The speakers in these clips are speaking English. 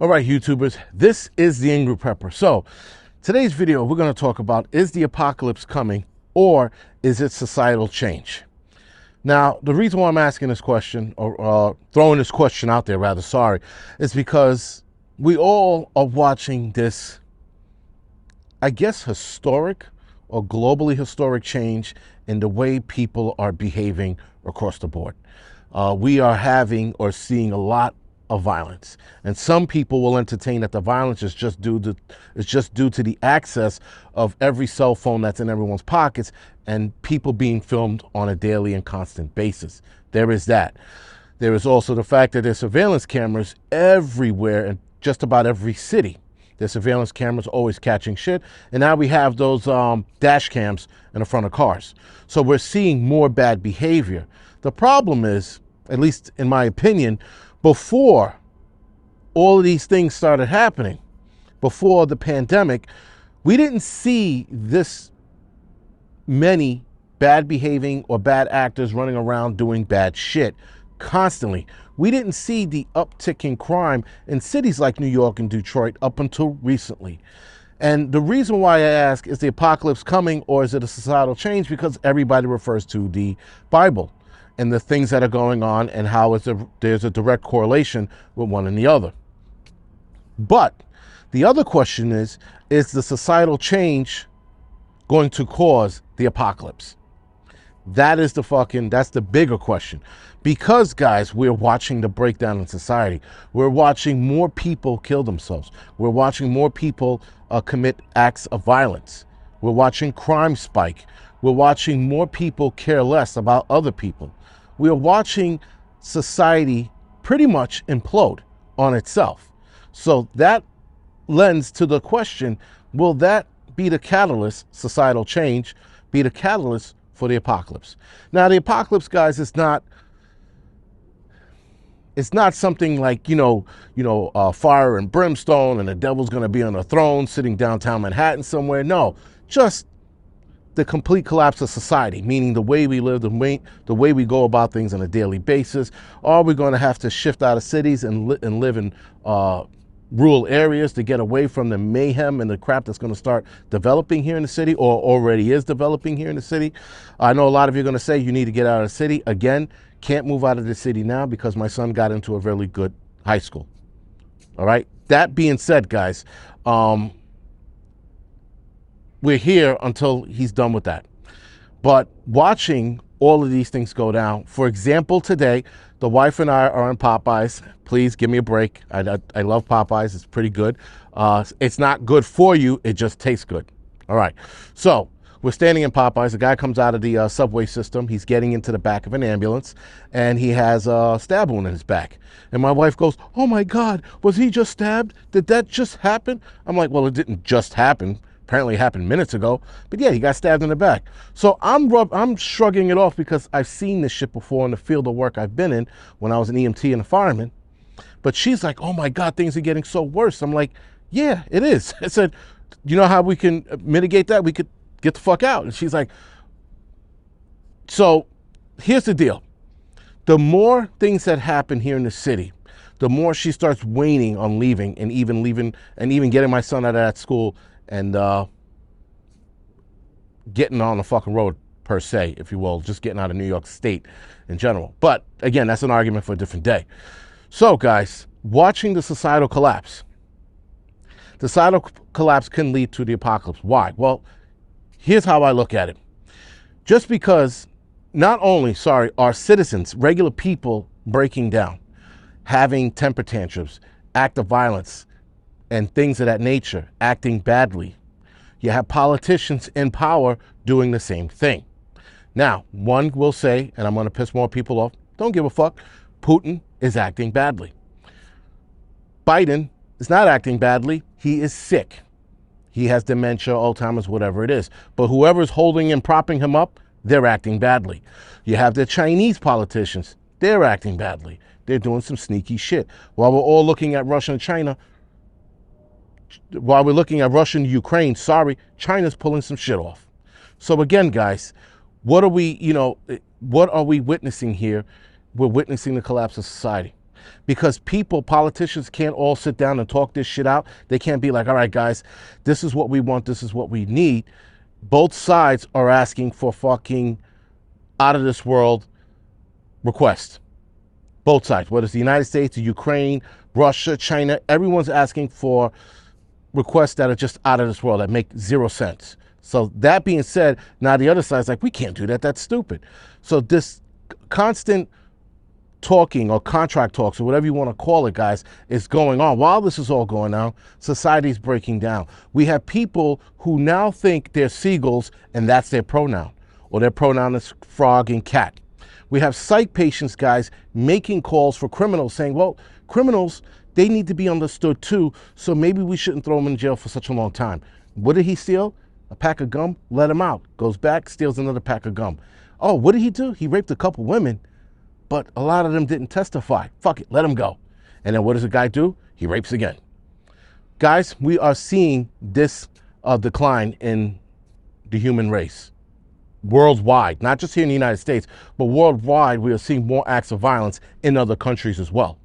All right, YouTubers, this is the Angry Prepper. So today's video, we're going to talk about, is the apocalypse coming or is it societal change? Now, the reason why I'm asking this question, or throwing this question out there, rather, sorry, is because we all are watching this, I guess, historic or globally historic change in the way people are behaving across the board. We are having or seeing a lot of violence, and some people will entertain that the violence is just due to the access of every cell phone that's in everyone's pockets and people being filmed on a daily and constant basis. There is that. There is also the fact that there's surveillance cameras everywhere in just about every city. There's surveillance cameras always catching shit, and now we have those dash cams in the front of cars. So we're seeing more bad behavior. The problem is, at least in my opinion, before all of these things started happening, before the pandemic, we didn't see this many bad behaving or bad actors running around doing bad shit constantly. We didn't see the uptick in crime in cities like New York and Detroit up until recently. And the reason why I ask, is the apocalypse coming or is it a societal change? Because everybody refers to the Bible and the things that are going on and how there's a direct correlation with one and the other. But the other question is the societal change going to cause the apocalypse? That's the bigger question. Because, guys, we're watching the breakdown in society. We're watching more people kill themselves. We're watching more people commit acts of violence. We're watching crime spike. We're watching more people care less about other people. We're watching society pretty much implode on itself. So that lends to the question, will that be the catalyst, societal change, be the catalyst for the apocalypse? Now, the apocalypse, guys, it's not something like, fire and brimstone and the devil's going to be on a throne sitting downtown Manhattan somewhere. No, just the complete collapse of society, meaning the way we live, the way we go about things on a daily basis. Are we going to have to shift out of cities and live in rural areas to get away from the mayhem and the crap that's going to start developing here in the city, or already is developing here in the city? I know a lot of you are going to say you need to get out of the city. Again, can't move out of the city now because my son got into a really good high school. All right. That being said, guys, we're here until he's done with that. But watching all of these things go down, for example, today, the wife and I are in Popeyes. Please give me a break. I love Popeyes. It's pretty good. It's not good for you. It just tastes good. All right. So we're standing in Popeyes. A guy comes out of the subway system. He's getting into the back of an ambulance, and he has a stab wound in his back. And my wife goes, "Oh, my God, was he just stabbed? Did that just happen?" I'm like, well, it didn't just happen. Apparently it happened minutes ago, but yeah, he got stabbed in the back. So I'm shrugging it off because I've seen this shit before in the field of work I've been in when I was an EMT and a fireman. But she's like, "Oh my God, things are getting so worse." I'm like, "Yeah, it is." I said, "You know how we can mitigate that? We could get the fuck out." And she's like, so here's the deal. The more things that happen here in the city, the more she starts waning on leaving and even getting my son out of that school and getting on the fucking road, per se, if you will, just getting out of New York State in general. But again, that's an argument for a different day. So, guys, watching the societal collapse. The societal collapse can lead to the apocalypse. Why? Well, here's how I look at it. Just because not only, are citizens, regular people breaking down, having temper tantrums, act of violence, and things of that nature, acting badly, you have politicians in power doing the same thing. Now, one will say, and I'm going to piss more people off, don't give a fuck, Putin is acting badly. Biden is not acting badly. He is sick. He has dementia, Alzheimer's, whatever it is. But whoever's holding and propping him up, they're acting badly. You have the Chinese politicians. They're acting badly. They're doing some sneaky shit. While we're all looking at Russia and China, while we're looking at Russia and Ukraine, China's pulling some shit off. So again, guys, what are we witnessing here? We're witnessing the collapse of society. because politicians can't all sit down and talk this shit out. They can't be like, all right, guys, this is what we want, this is what we need. Both sides are asking for fucking out of this world requests. Both sides, whether it's the United States, the Ukraine, Russia, China, everyone's asking for requests that are just out of this world, that make 0 sense. So that being said, now the other side's like, we can't do that, that's stupid. So this constant talking or contract talks or whatever you want to call it, guys, is going on. While this is all going on, society's breaking down. We have people who now think they're seagulls and that's their pronoun, or their pronoun is frog and cat. We have psych patients, guys, making calls for criminals saying, well, criminals, they need to be understood too, so maybe we shouldn't throw them in jail for such a long time. What did he steal? A pack of gum? Let him out. Goes back, steals another pack of gum. Oh, what did he do? He raped a couple women, but a lot of them didn't testify. Fuck it, let him go. And then what does the guy do? He rapes again. Guys, we are seeing this decline in the human race. Worldwide, not just here in the United States, but worldwide, we are seeing more acts of violence in other countries as well.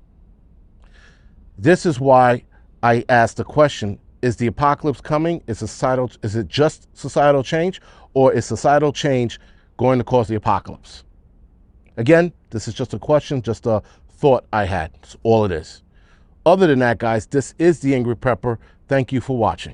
This is why I asked the question, is the apocalypse coming? Is it just societal change, or is societal change going to cause the apocalypse? Again, this is just a question, just a thought I had. That's all it is. Other than that, guys, this is The Angry Prepper. Thank you for watching.